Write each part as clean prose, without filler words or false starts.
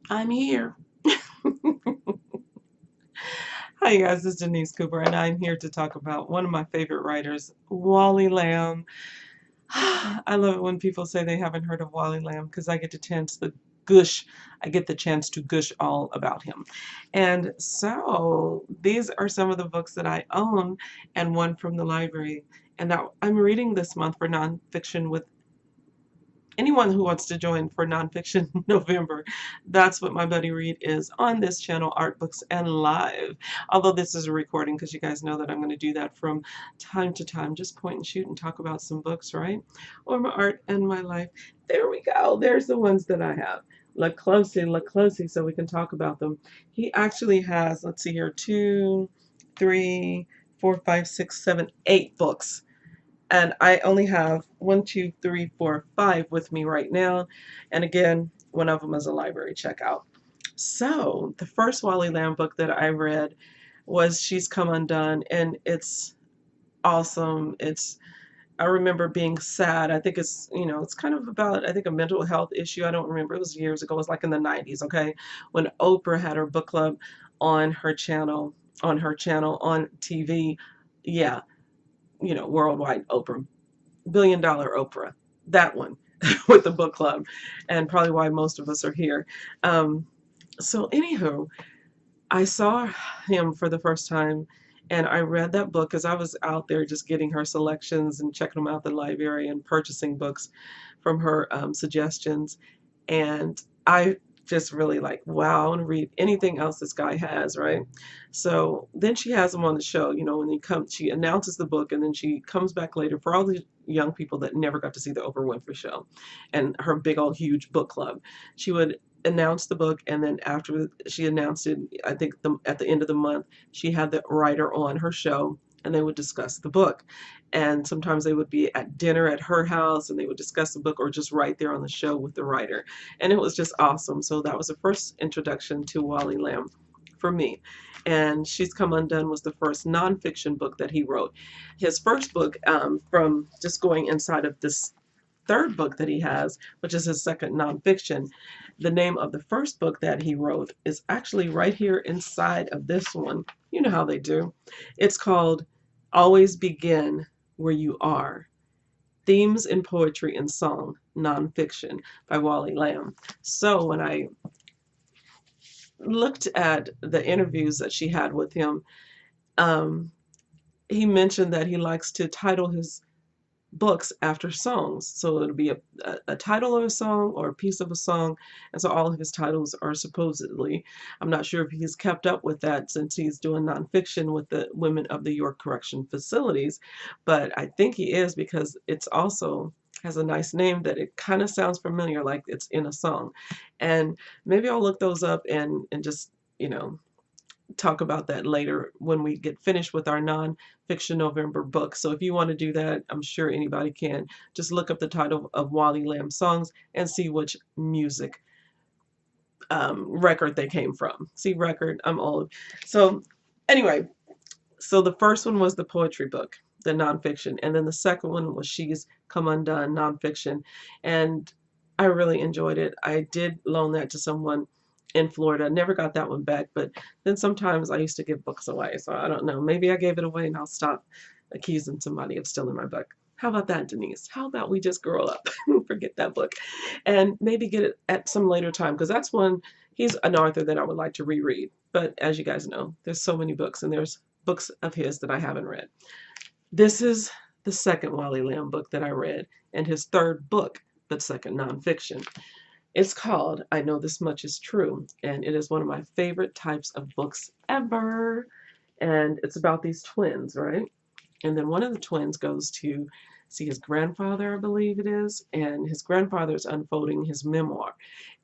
I'm here. Hi, guys, this is Denise Cooper, and I'm here to talk about one of my favorite writers, Wally Lamb. I love it when people say they haven't heard of Wally Lamb because I get the chance to gush. I get the chance to gush all about him. And so these are some of the books that I own and one from the library. And now I'm reading this month for nonfiction with anyone who wants to join for Nonfiction November. That's what my buddy Reed is on this channel, Art Books and Live. Although this is a recording because you guys know that I'm going to do that from time to time, just point and shoot and talk about some books, right? Or my art and my life. There we go. There's the ones that I have. Look closely so we can talk about them. He actually has, let's see here, 2, 3, 4, 5, 6, 7, 8 books, and I only have 1, 2, 3, 4, 5 with me right now. And again, one of them is a library checkout. So the first Wally Lamb book that I read was She's Come Undone, and it's awesome. I remember being sad. I think it's kind of about, I think, a mental health issue. I don't remember. It was years ago. It was like in the 90s, okay? When Oprah had her book club on her channel, on TV. Yeah, worldwide Oprah, $1 billion Oprah, that one with the book club, and probably why most of us are here. Um, so, anywho, I saw him for the first time and I read that book because I was out there just getting her selections and checking them out at the library and purchasing books from her suggestions. And I just really like, wow, I want to read anything else this guy has, right? So then she has him on the show, when she announces the book and then she comes back later for all the young people that never got to see the Oprah Winfrey show and her big old huge book club. She would announce the book, and then after she announced it, I think at the end of the month, she had the writer on her show and they would discuss the book. And sometimes they would be at dinner at her house and they would discuss the book or just right there on the show with the writer. And it was just awesome. So that was the first introduction to Wally Lamb for me. And She's Come Undone was the first nonfiction book that he wrote. His first book, from just going inside of this third book that he has, which is his second nonfiction, the name of the first book that he wrote is actually right here inside of this one. You know how they do. It's called Always Begin Where You Are, Themes in Poetry and Song, Nonfiction by Wally Lamb. So when I looked at the interviews that she had with him, um, he mentioned that he likes to title his books after songs. So it'll be a title of a song or a piece of a song. And so all of his titles are supposedly, I'm not sure if he's kept up with that since he's doing nonfiction with the women of the York Correction Facilities, but I think he is because it's also has a nice name that it kind of sounds familiar, like it's in a song. And maybe I'll look those up and just, talk about that later when we get finished with our nonfiction November book. So if you want to do that, I'm sure anybody can. Just look up the title of Wally Lamb songs and see which music record they came from. See, record, I'm old. So anyway, so the first one was the poetry book, the nonfiction, and then the second one was She's Come Undone, nonfiction. And I really enjoyed it. I did loan that to someone in Florida. Never got that one back, but then sometimes I used to give books away. So I don't know. Maybe I gave it away and I'll stop accusing somebody of stealing my book. How about that, Denise? How about we just grow up and forget that book and maybe get it at some later time? Because that's one, he's an author that I would like to reread. But as you guys know, there's so many books and there's books of his that I haven't read. This is the second Wally Lamb book that I read and his third book, but second nonfiction. It's called I Know This Much Is True, and it is one of my favorite types of books ever. And it's about these twins, right? And then one of the twins goes to see his grandfather, I believe it is, and his grandfather is unfolding his memoir.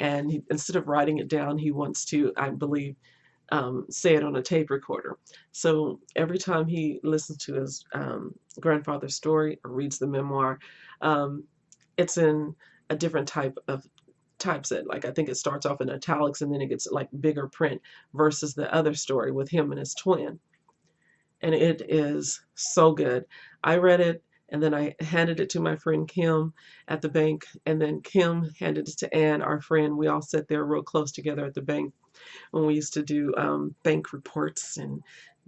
And instead of writing it down, he wants to, I believe, say it on a tape recorder. So every time he listens to his grandfather's story or reads the memoir, it's in a different type of typeset. Like I think it starts off in italics and then it gets like bigger print versus the other story with him and his twin. And it is so good. I read it and then I handed it to my friend Kim at the bank, and then Kim handed it to Ann, our friend. We all sat there real close together at the bank when we used to do bank reports and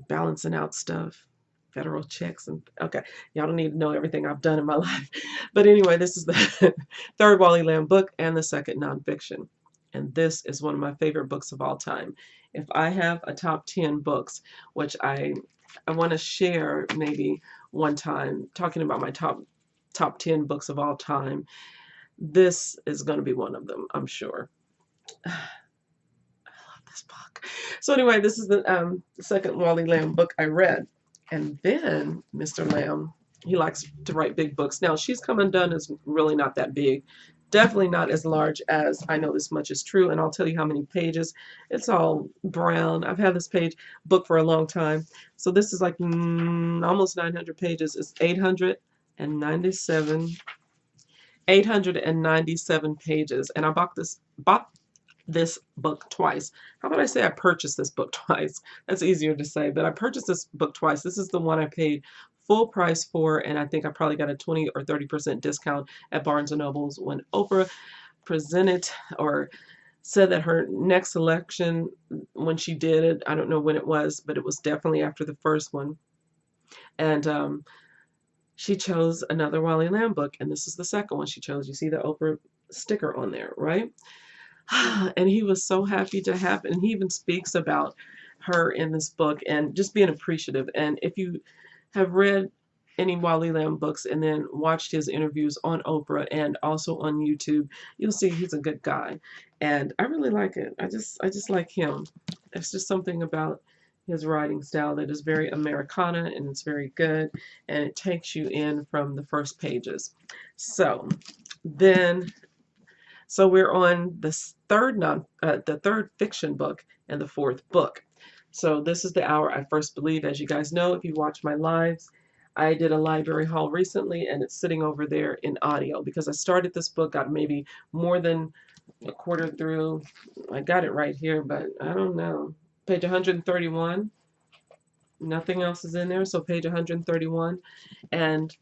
balancing out stuff, federal checks, and okay, y'all don't need to know everything I've done in my life. But anyway, this is the third Wally Lamb book and the second nonfiction. And this is one of my favorite books of all time. If I have a top 10 books, which I want to share maybe one time talking about my top 10 books of all time, this is going to be one of them, I'm sure. This book. So anyway, this is the second Wally Lamb book I read. And then Mr. Lamb, he likes to write big books. Now, She's Come Undone is really not that big. Definitely not as large as I Know This Much Is True. And I'll tell you how many pages. It's all brown. I've had this book for a long time. So this is like almost 900 pages. It's 897 pages. And I bought this book twice. How about I say I purchased this book twice? That's easier to say, but I purchased this book twice. This is the one I paid full price for, and I think I probably got a 20 or 30% discount at Barnes & Noble's when Oprah presented or said that her next selection, when she did it, I don't know when it was, but it was definitely after the first one. And she chose another Wally Lamb book, and this is the second one she chose. You see the Oprah sticker on there, right? And he was so happy to have it. And he even speaks about her in this book and just being appreciative. And if you have read any Wally Lamb books and then watched his interviews on Oprah and also on YouTube, you'll see he's a good guy. And I really like it. I just like him. There's just something about his writing style that is very Americana, and it's very good, and it takes you in from the first pages. So we're on the third fiction book and the fourth book. So this is The Hour I First Believe. As you guys know, if you watch my lives, I did a library haul recently, and it's sitting over there in audio because I started this book, got maybe more than a quarter through. I got it right here, but I don't know. Page 131. Nothing else is in there, so page 131. And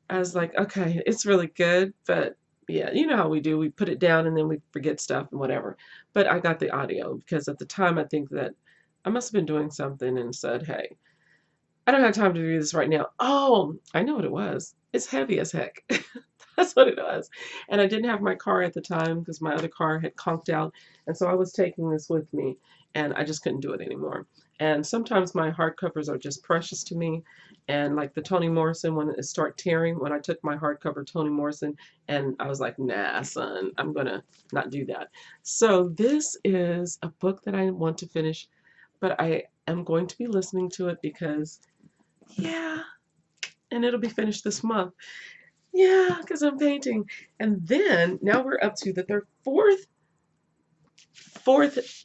I was like, okay, it's really good, but yeah, you know how we do. We put it down and then we forget stuff and whatever. But I got the audio because at the time I think that I must have been doing something and said, hey, I don't have time to do this right now. Oh, I know what it was. It's heavy as heck. That's what it was. And I didn't have my car at the time because my other car had conked out. And so I was taking this with me, and I just couldn't do it anymore. And sometimes my hardcovers are just precious to me. And like the Toni Morrison, when it started tearing, when I took my hardcover Toni Morrison, and I was like, nah, son, I'm going to not do that. So this is a book that I want to finish, but I am going to be listening to it because, yeah, and it'll be finished this month. Yeah, because I'm painting. And then now we're up to the fourth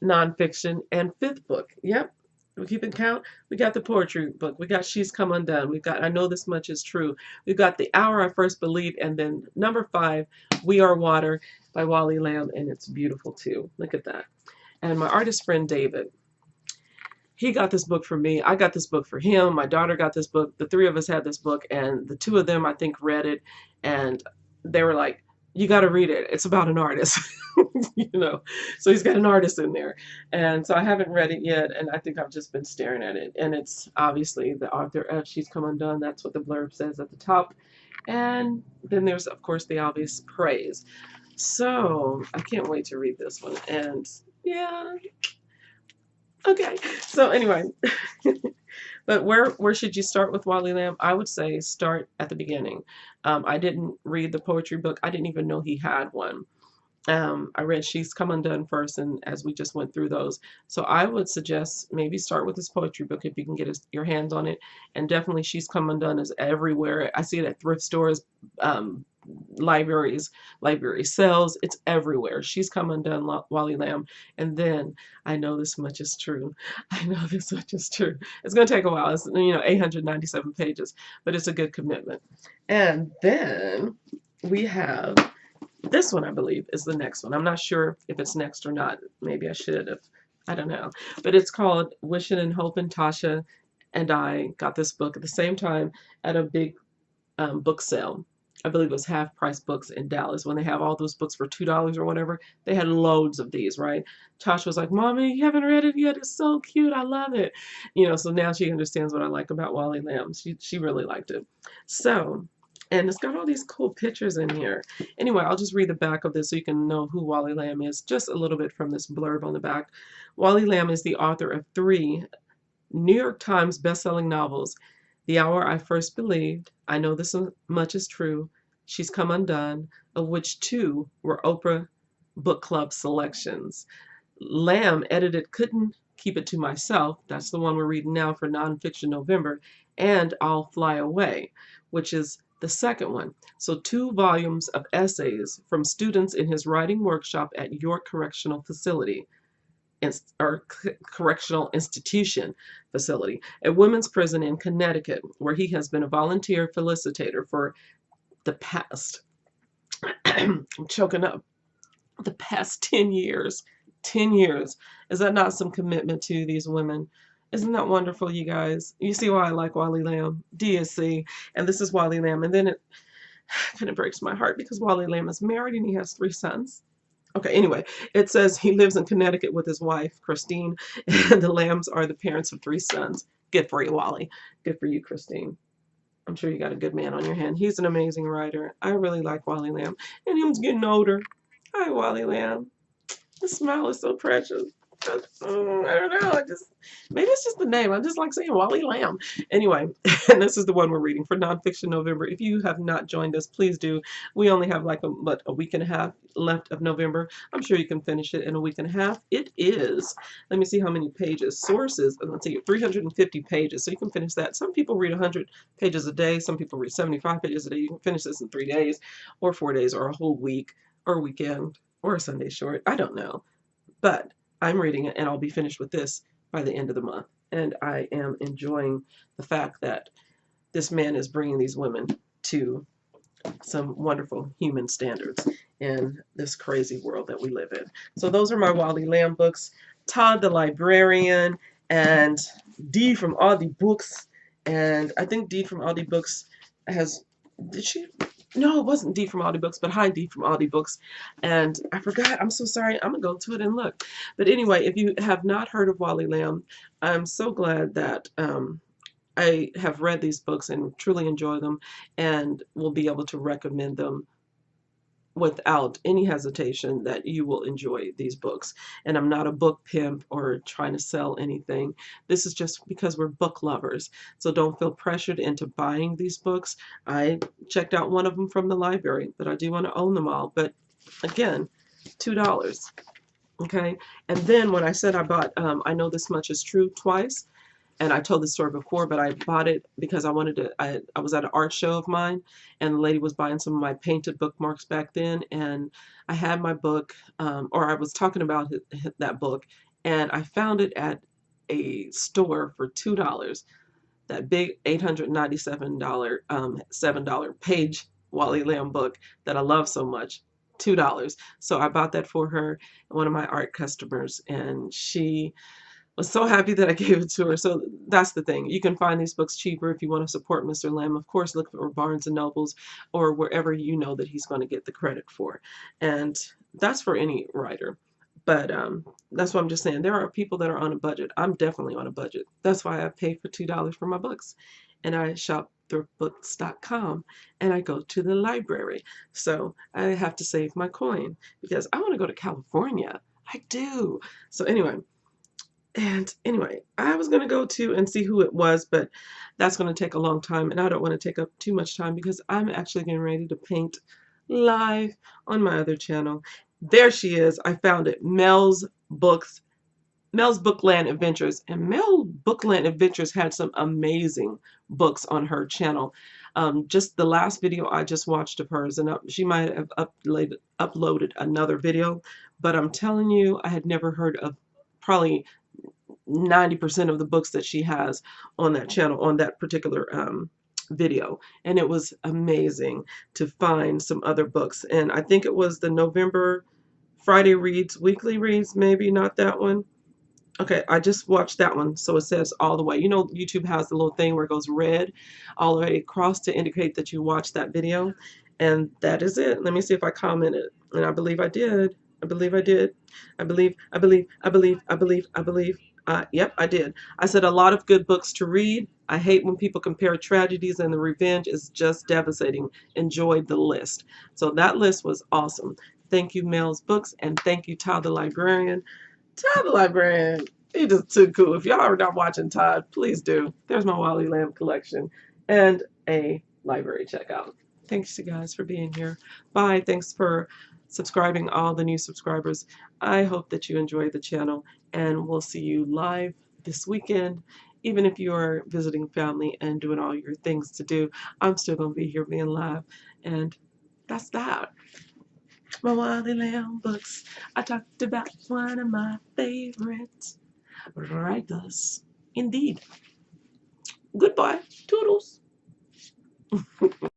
nonfiction and fifth book. Yep. We keep it count. We got the poetry book. We got She's Come Undone. We got I Know This Much Is True. We've got The Hour I First Believe. And then number 5, We Are Water by Wally Lamb. And it's beautiful too. Look at that. And my artist friend David, he got this book for me. I got this book for him. My daughter got this book. The 3 of us had this book, and the 2 of them, I think, read it. And they were like, you got to read it. It's about an artist, you know. So he's got an artist in there. And so I haven't read it yet, and I think I've just been staring at it. And it's obviously the author of She's Come Undone. That's what the blurb says at the top. And then there's, of course, the obvious praise. So I can't wait to read this one. And yeah. Okay, so anyway, but where should you start with Wally Lamb? I would say start at the beginning. I didn't read the poetry book. I didn't even know he had one. I read She's Come Undone first, and as we just went through those. So I would suggest maybe start with his poetry book if you can get your hands on it. And definitely She's Come Undone is everywhere. I see it at thrift stores, library sales. It's everywhere. She's Come Undone, Wally Lamb. And then I Know This Much Is True. I Know This Much Is True. It's going to take a while. It's 897 pages, but it's a good commitment. And then we have this one, I believe, is the next one. I'm not sure if it's next or not. Maybe I should have. I don't know. But it's called Wishing and Hoping. Tasha and I got this book at the same time at a big book sale. I believe it was Half Price Books in Dallas when they have all those books for $2 or whatever. They had loads of these, right? Tasha was like, "Mommy, you haven't read it yet. It's so cute. I love it." So now she understands what I like about Wally Lamb. She really liked it. So, and it's got all these cool pictures in here. Anyway, I'll just read the back of this so you can know who Wally Lamb is, just a little bit from this blurb on the back. Wally Lamb is the author of 3 New York Times bestselling novels. The Hour I First Believed, I Know This Much Is True, She's Come Undone, of which 2 were Oprah Book Club selections. Lamb edited Couldn't Keep It to Myself, that's the one we're reading now for Nonfiction November, and I'll Fly Away, which is the second one. So 2 volumes of essays from students in his writing workshop at York Correctional Facility. Or correctional institution facility, a women's prison in Connecticut, where he has been a volunteer felicitator for the past, I'm choking up, the past 10 years. 10 years. Is that not some commitment to these women? Isn't that wonderful, you guys? You see why I like Wally Lamb? DSC. And this is Wally Lamb. And then it kind of breaks my heart because Wally Lamb is married and he has 3 sons. Okay, anyway, it says he lives in Connecticut with his wife, Christine, and the Lambs are the parents of 3 sons. Good for you, Wally. Good for you, Christine. I'm sure you got a good man on your hand. He's an amazing writer. I really like Wally Lamb. And him's getting older. Hi, Wally Lamb. The smile is so precious. I don't know. Maybe it's just the name. I just like saying Wally Lamb. Anyway, and this is the one we're reading for Nonfiction November. If you have not joined us, please do. We only have like a week and a half left of November. I'm sure you can finish it in a week and a half. It is, let me see how many pages. Sources, let's see, 350 pages. So you can finish that. Some people read 100 pages a day. Some people read 75 pages a day. You can finish this in 3 days or 4 days or a whole week or a weekend or a Sunday short. I don't know. But I'm reading it and I'll be finished with this by the end of the month. And I am enjoying the fact that this man is bringing these women to some wonderful human standards in this crazy world that we live in. So those are my Wally Lamb books. Todd the Librarian and Dee from Audie Books. And I think Dee from Audie Books has, did she? No, it wasn't Dee from Audie Books, but hi, Dee from Audie Books. And I forgot. I'm so sorry. I'm going to go to it and look. But anyway, if you have not heard of Wally Lamb, I'm so glad that I have read these books and truly enjoy them and will be able to recommend them without any hesitation that you will enjoy these books. And I'm not a book pimp or trying to sell anything. This is just because we're book lovers. So don't feel pressured into buying these books. I checked out one of them from the library, but I do want to own them all. But again, $2. Okay. And then when I said I bought I Know This Much Is True twice, and I told this story before, but I bought it because I wanted to, I was at an art show of mine, and the lady was buying some of my painted bookmarks back then, and I had my book, or I was talking about that book, and I found it at a store for $2. That big $897 $7 page Wally Lamb book that I love so much. $2. So I bought that for her, one of my art customers, and she was so happy that I gave it to her. So that's the thing. You can find these books cheaper if you want to support Mr. Lamb. Of course, look for Barnes and Nobles or wherever you know that he's going to get the credit for. And that's for any writer. But that's what I'm just saying. There are people that are on a budget. I'm definitely on a budget. That's why I pay for $2 for my books. And I shop thriftbooks.com and I go to the library. So I have to save my coin because I want to go to California. I do. So anyway. And anyway, I was going to go to and see who it was, but that's going to take a long time, and I don't want to take up too much time because I'm actually getting ready to paint live on my other channel. There she is. I found it. Mel's Bookland Adventures. And Mel Bookland Adventures had some amazing books on her channel. Just the last video I just watched of hers, and she might have uploaded another video, but I'm telling you, I had never heard of probably 90% of the books that she has on that channel, on that particular video. And it was amazing to find some other books. And I think it was the November Friday Reads, Weekly Reads, maybe not that one. Okay, I just watched that one, so it says all the way. You know, YouTube has the little thing where it goes red all the way across to indicate that you watched that video, and that is it. Let me see if I commented, and I believe I did. I believe I did. I believe. Yep, I did. I said a lot of good books to read. I hate when people compare tragedies, and the revenge is just devastating. Enjoyed the list. So that list was awesome. Thank you, Mel's Books, and thank you, Todd the Librarian. Todd the Librarian, he just too cool. If y'all are not watching Todd, please do. There's my Wally Lamb collection and a library checkout. Thanks you guys for being here. Bye. Thanks for subscribing, all the new subscribers. I hope that you enjoy the channel, and we'll see you live this weekend. Even if you are visiting family and doing all your things to do, I'm still going to be here being live. And that's that. My Wally Lamb Books. I talked about one of my favorite writers. Indeed. Goodbye. Toodles.